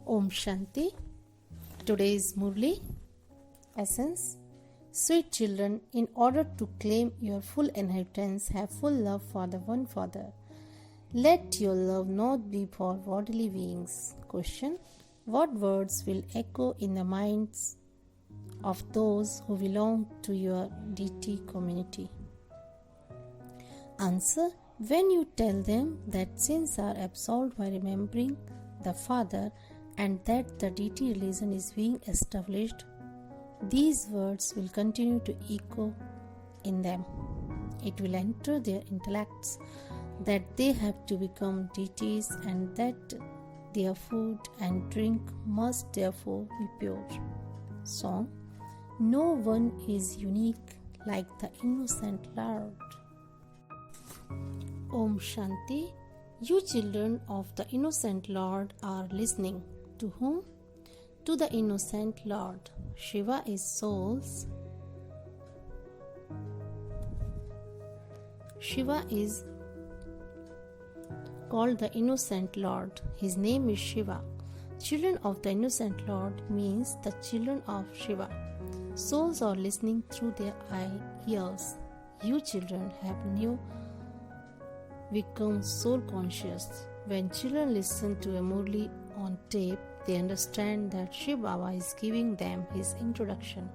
Om Shanti. Today is Murli. Essence. Sweet children, in order to claim your full inheritance, have full love for the one Father. Let your love not be for worldly beings. Question. What words will echo in the minds of those who belong to your deity community? Answer. When you tell them that sins are absolved by remembering the Father and that the deity religion is being established, these words will continue to echo in them. It will enter their intellects that they have to become deities and that their food and drink must therefore be pure. Song. No one is unique like the innocent Lord. Om Shanti. You children of the innocent Lord are listening. To whom? To the innocent Lord. Shiva is souls. Shiva is called the innocent Lord. His name is Shiva. Children of the innocent Lord means the children of Shiva. Souls are listening through their ears. You children have new become soul conscious. When children listen to a Murli on tape, they understand that Shiv Baba is giving them his introduction.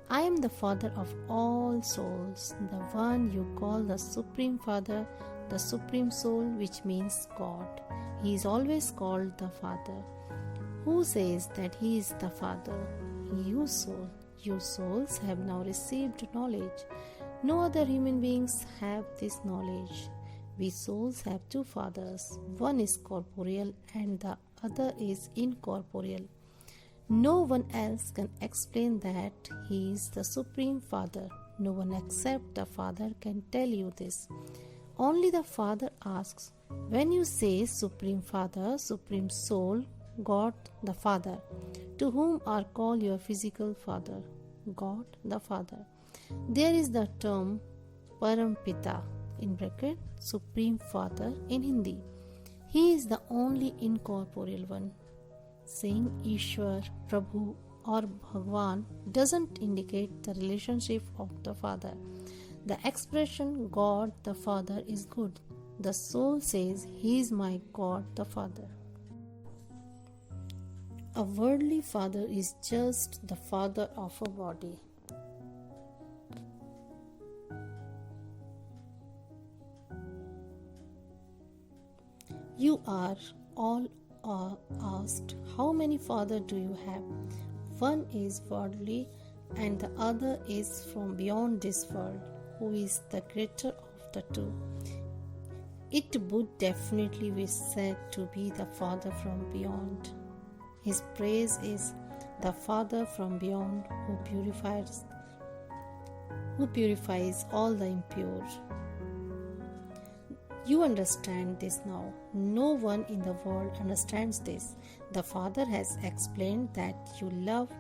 I am the Father of all souls, the one you call the Supreme Father, the Supreme Soul, which means God. He is always called the Father. Who says that he is the Father? You souls have now received knowledge. No other human beings have this knowledge. We souls have two fathers. One is corporeal and the other is incorporeal. No one else can explain that he is the Supreme Father. No one except the Father can tell you this. Only the Father asks, when you say Supreme Father, Supreme Soul, God the Father, to whom are called your physical father? God the Father. There is the term Parampita, in bracket, Supreme Father in Hindi. He is the only incorporeal one. Saying Ishwar, Prabhu or Bhagwan doesn't indicate the relationship of the Father. The expression God the Father is good. The soul says, he is my God the Father. A worldly father is just the father of a body. You are all asked, how many fathers do you have? One is worldly and the other is from beyond this world, who is the greater of the two. It would definitely be said to be the Father from beyond. His praise is the Father from beyond who purifies all the impure. You understand this now. No one in the world understands this. The Father has explained that you love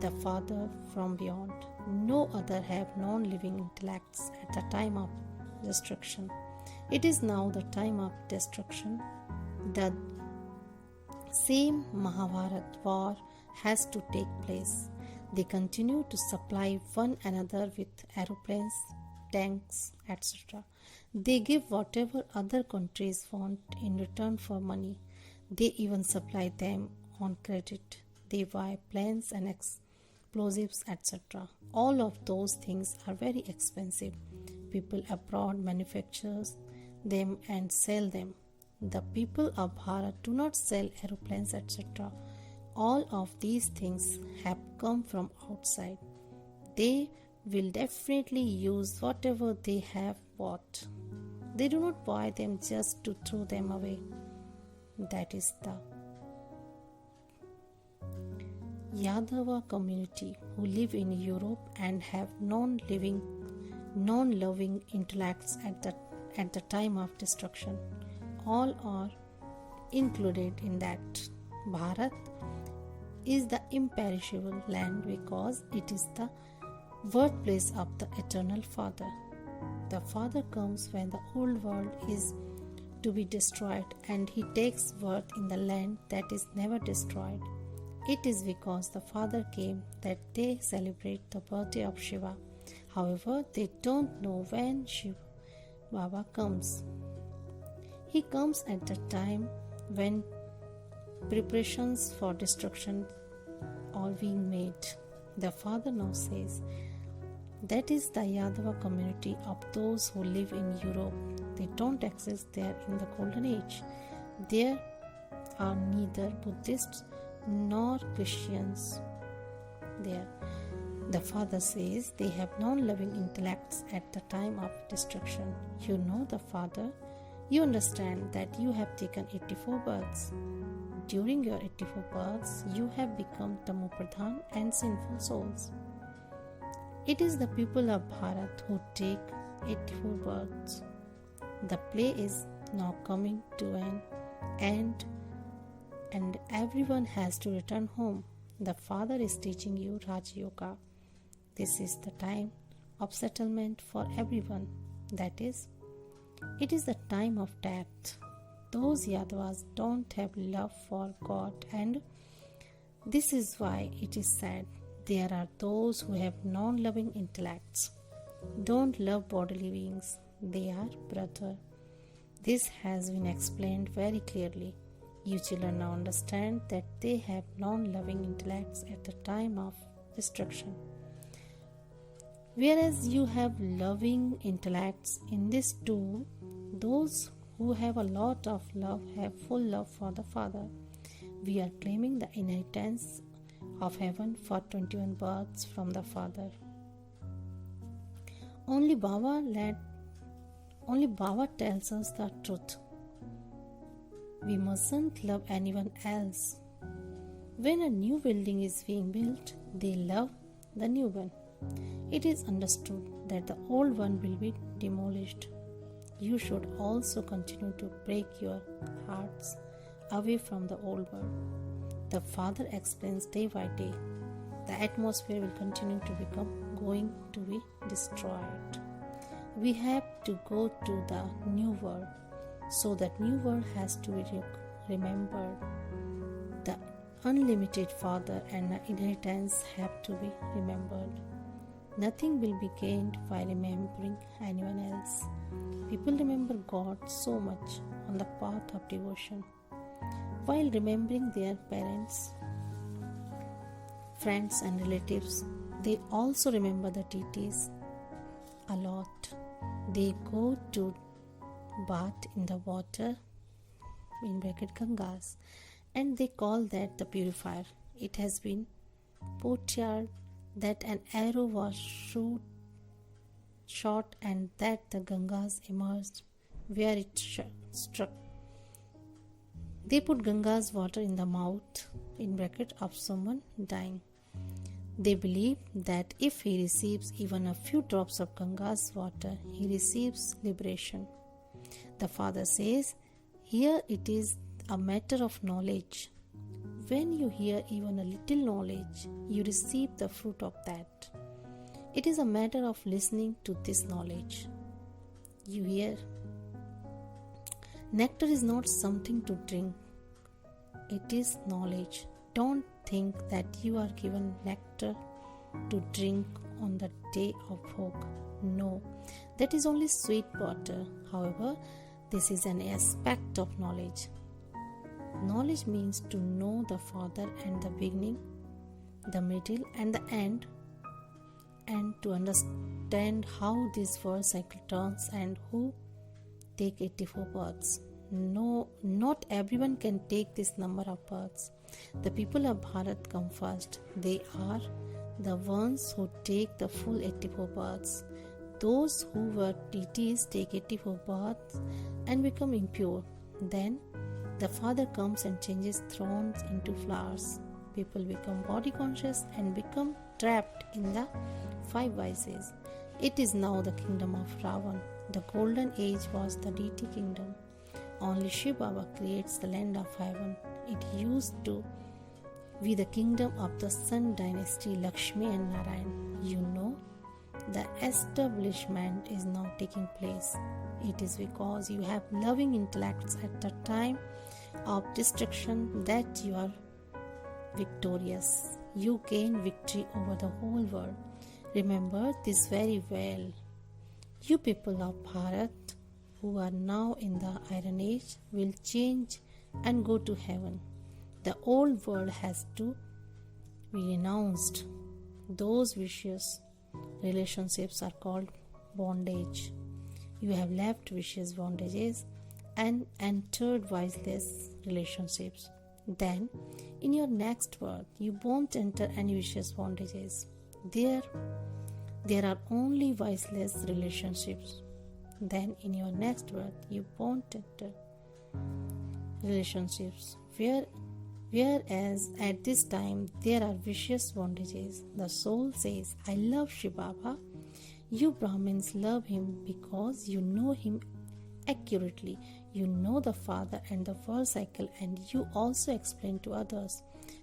the Father from beyond. No other have non-living intellects at the time of destruction. It is now the time of destruction. The same Mahabharat war has to take place. They continue to supply one another with aeroplanes, tanks, etc. They give whatever other countries want in return for money. They even supply them on credit. They buy planes and explosives, etc. All of those things are very expensive. People abroad manufacture them and sell them. The people of Bharat do not sell aeroplanes, etc. All of these things have come from outside. They will definitely use whatever they have bought. They do not buy them just to throw them away. That is the Yadava community who live in Europe and have non-loving intellects at the time of destruction. All are included in that. Bharat is the imperishable land because it is the birthplace of the eternal Father. The Father comes when the old world is to be destroyed, and he takes birth in the land that is never destroyed. It is because the Father came that they celebrate the birthday of Shiva. However, they don't know when Shiva Baba comes. He comes at the time when preparations for destruction are being made. The Father now says, that is the Yadava community of those who live in Europe. They don't exist there in the Golden Age. There are neither Buddhists nor Christians there. The Father says they have non-loving intellects at the time of destruction. You know the Father. You understand that you have taken 84 births. During your 84 births, you have become Tamopradhan and sinful souls. It is the people of Bharat who take 84 births. The play is now coming to an end and everyone has to return home. The Father is teaching you Raj Yoga. This is the time of settlement for everyone. That is, it is the time of death. Those Yadavas don't have love for God, and this is why it is said there are those who have non-loving intellects. Don't love bodily beings. They are brother. This has been explained very clearly. You children now understand that they have non-loving intellects at the time of destruction. Whereas you have loving intellects in this too, those who have a lot of love have full love for the Father. We are claiming the inheritance of heaven for 21 births from the Father. Only Baba tells us the truth. We mustn't love anyone else. When a new building is being built, they love the new one. It is understood that the old one will be demolished. You should also continue to break your hearts away from the old world. The Father explains day by day. The atmosphere will continue to going to be destroyed. We have to go to the new world. So that new world has to be remembered. The unlimited Father and the inheritance have to be remembered. Nothing will be gained by remembering anyone else. People remember God so much on the path of devotion. While remembering their parents, friends and relatives, they also remember the deities a lot. They go to bath in the water, in bracket Gangas, and they call that the purifier. It has been portrayed that an arrow was shot and that the Gangas emerged where it struck. They put Ganga's water in the mouth, in bracket, of someone dying. They believe that if he receives even a few drops of Ganga's water, he receives liberation. The Father says, here it is a matter of knowledge. When you hear even a little knowledge, you receive the fruit of that. It is a matter of listening to this knowledge. You hear, nectar is not something to drink. It is knowledge. Don't think that you are given nectar to drink on the day of Bhog. No, that is only sweet water. However, this is an aspect of knowledge. Knowledge means to know the Father and the beginning, the middle and the end, and to understand how this world cycle turns and who take 84 births. No, not everyone can take this number of births. The people of Bharat come first. They are the ones who take the full 84 births. Those who were deities take 84 births and become impure. Then the Father comes and changes thorns into flowers. People become body conscious and become trapped in the 5 vices. It is now the kingdom of Ravan. The golden age was the deity kingdom. Only Shiv Baba creates the land of heaven. It used to be the kingdom of the Sun dynasty, Lakshmi and Narayan. You know the establishment is now taking place. It is because you have loving intellects at the time of destruction that you are victorious. You gain victory over the whole world. Remember this very well. You people of Bharat who are now in the Iron Age will change and go to heaven. The old world has to be renounced. Those vicious relationships are called bondage. You have left vicious bondages and entered viceless relationships. Then, in your next birth, you won't enter any vicious bondages. There are only viceless relationships. Then, in your next birth, you won't enter relationships. Whereas at this time there are vicious bondages. The soul says, I love Shiv Baba. You Brahmins love him because you know him accurately. You know the Father and the world cycle, and you also explain to others.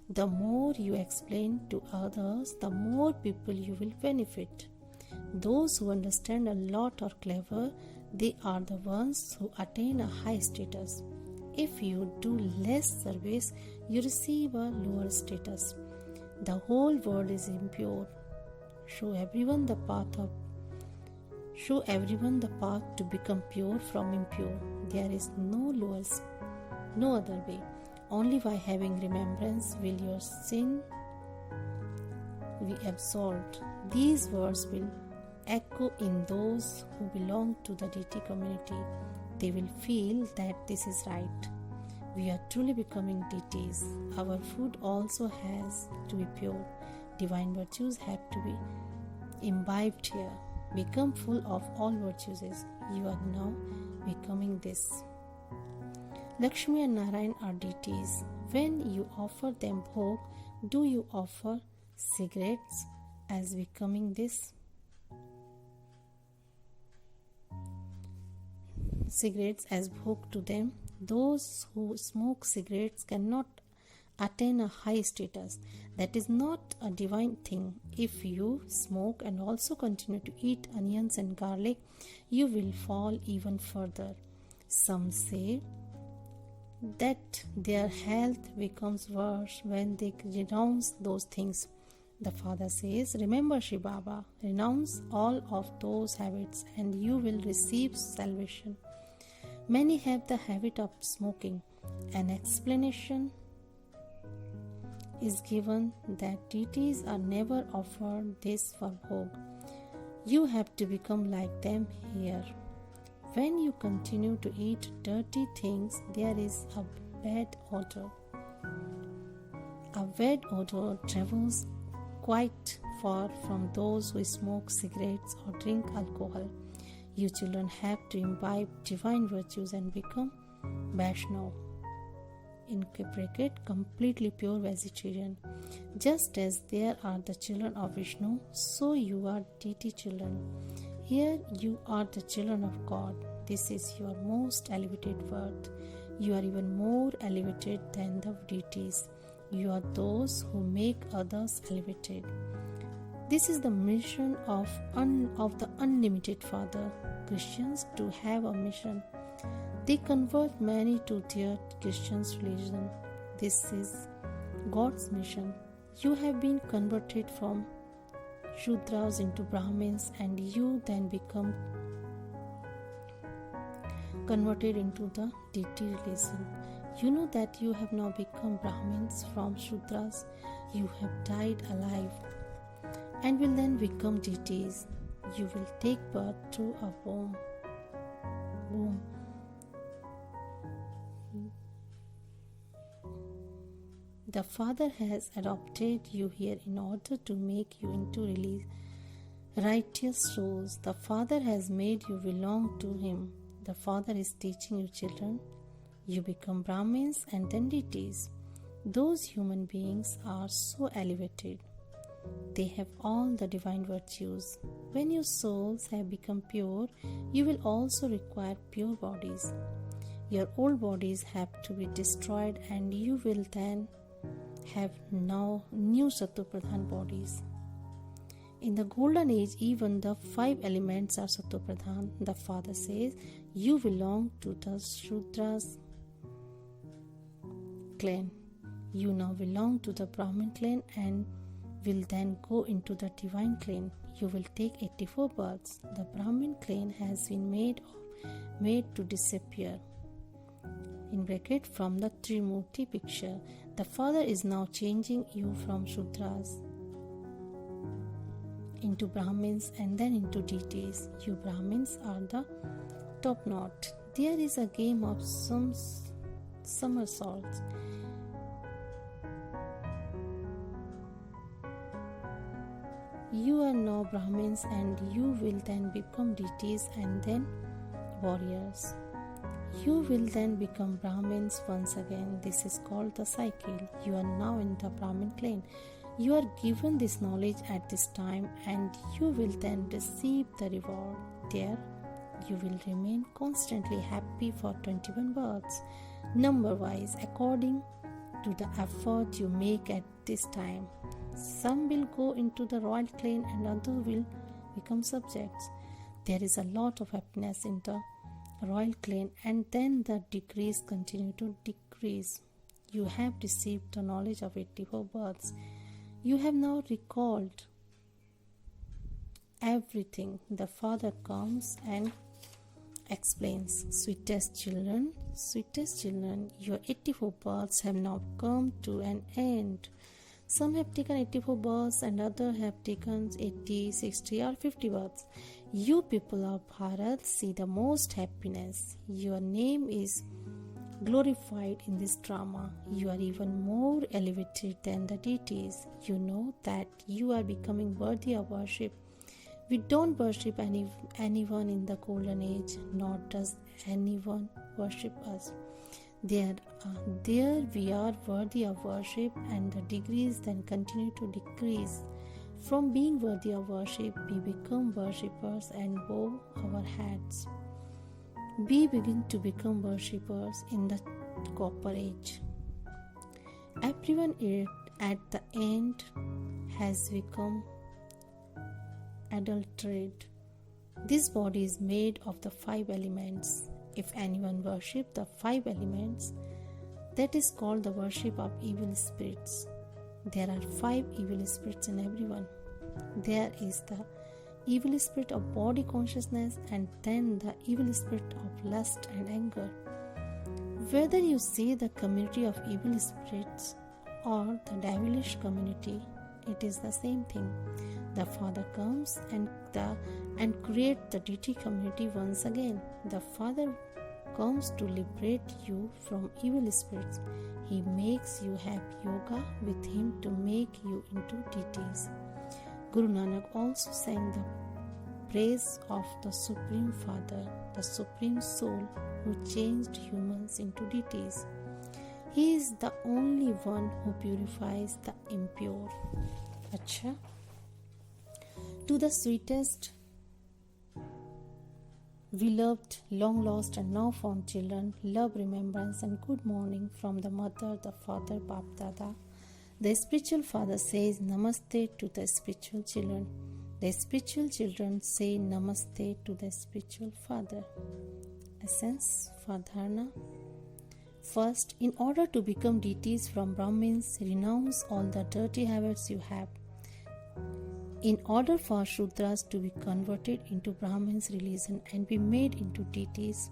The more you explain to others, the more people you will benefit. Those who understand a lot are clever. They are the ones who attain a high status. If you do less service, you receive a lower status. The whole world is impure. Show everyone the path to become pure from impure. There is no other way. Only by having remembrance will your sin be absolved. These words will echo in those who belong to the deity community. They will feel that this is right. We are truly becoming deities. Our food also has to be pure. Divine virtues have to be imbibed here. Become full of all virtues. You are now becoming this. Lakshmi and Narayan are deities. When you offer them bhog, do you offer cigarettes as becoming this? Cigarettes as bhog to them. Those who smoke cigarettes cannot attain a high status. That is not a divine thing. If you smoke and also continue to eat onions and garlic, you will fall even further. Some say that their health becomes worse when they renounce those things. The Father says, remember Shiv Baba, renounce all of those habits and you will receive salvation. Many have the habit of smoking. An explanation is given that deities are never offered this for bhog. You have to become like them here. When you continue to eat dirty things, there is a bad odor. A bad odor travels quite far from those who smoke cigarettes or drink alcohol. You children have to imbibe divine virtues and become Vaishnav. In bracket, completely pure vegetarian. Just as there are the children of Vishnu, so you are deity children. Here you are the children of God. This is your most elevated birth. You are even more elevated than the deities. You are those who make others elevated. This is the mission of the unlimited Father. Christians do have a mission. They convert many to their Christian religion. This is God's mission. You have been converted from Shudras into Brahmins, and you then become converted into the deity religion. You know that you have now become Brahmins from Shudras. You have died alive and will then become deities. You will take birth through a womb. The Father has adopted you here in order to make you into righteous souls. The Father has made you belong to Him. The Father is teaching you children. You become Brahmins and then deities. Those human beings are so elevated. They have all the divine virtues. When your souls have become pure, you will also require pure bodies. Your old bodies have to be destroyed and you will then have now new Satupradhan bodies. In the golden age, even the 5 elements are Sattva-pradhan. The father says, you belong to the Shudras clan. You now belong to the Brahmin clan and will then go into the divine clan. You will take 84 births. The Brahmin clan has been made to disappear. In bracket, from the Trimurti picture, the father is now changing you from Shudras into Brahmins and then into deities. You Brahmins are the top knot. There is a game of somersaults. You are now Brahmins and you will then become deities and then warriors. You will then become Brahmins once again. This is called the cycle. You are now in the Brahmin clan. You are given this knowledge at this time and you will then receive the reward. There, you will remain constantly happy for 21 births, number-wise, according to the effort you make at this time. Some will go into the royal clan and others will become subjects. There is a lot of happiness in the royal clan and then the degrees continue to decrease. You have received the knowledge of 84 births. You have now recalled everything. The father comes and explains, sweetest children, your 84 births have now come to an end. Some have taken 84 births and others have taken 80, 60 or 50 births. You people of Bharat see the most happiness. Your name is glorified in this drama. You are even more elevated than the deities. You know that you are becoming worthy of worship. We don't worship anyone in the golden age, nor does anyone worship us. There we are worthy of worship, and the degrees then continue to decrease. From being worthy of worship, we become worshippers and bow our heads. We begin to become worshippers in the copper age. Everyone at the end has become adulterated. This body is made of the 5 elements. If anyone worship the 5 elements, that is called the worship of evil spirits. There are 5 evil spirits in everyone. There is the evil spirit of body consciousness and then the evil spirit of lust and anger. Whether you see the community of evil spirits or the devilish community, it is the same thing. The Father comes and creates the deity community once again. The Father comes to liberate you from evil spirits. He makes you have yoga with him to make you into deities. Guru Nanak also sang the praise of the Supreme Father, the Supreme Soul who changed humans into deities. He is the only one who purifies the impure. Acha. To the sweetest, beloved, long lost and now found children, love, remembrance and good morning from the mother, the father, Bap Dada. The spiritual father says Namaste to the spiritual children. The spiritual children say Namaste to the spiritual father. Essence for dharana. First, in order to become deities from Brahmins, renounce all the dirty habits you have. In order for Shudras to be converted into Brahmins' religion and be made into deities,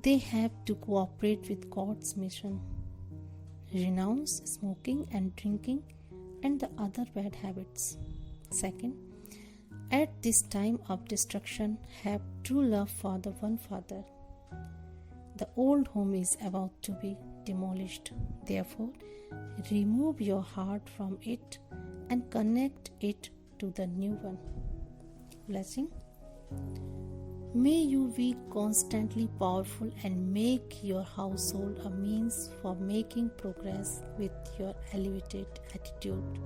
they have to cooperate with God's mission. Renounce smoking and drinking and the other bad habits. Second, at this time of destruction, have true love for the one Father. The old home is about to be demolished. Therefore, remove your heart from it and connect it to the new one. Blessing. May you be constantly powerful and make your household a means for making progress with your elevated attitude.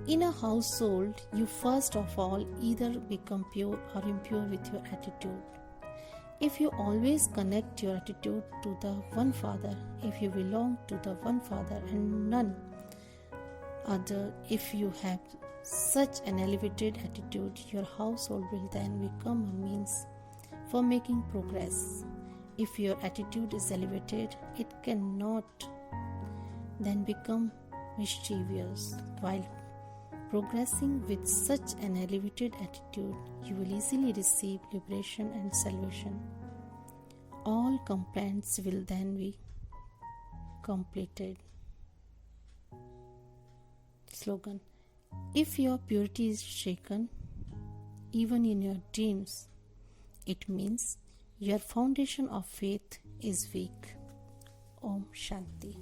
In a household, you first of all either become pure or impure with your attitude. If you always connect your attitude to the one Father, if you belong to the one Father and none other. If you have such an elevated attitude, your household will then become a means for making progress. If your attitude is elevated, it cannot then become mischievous. While progressing with such an elevated attitude, you will easily receive liberation and salvation. All complaints will then be completed. Slogan: if your purity is shaken, even in your dreams, it means your foundation of faith is weak. Om Shanti.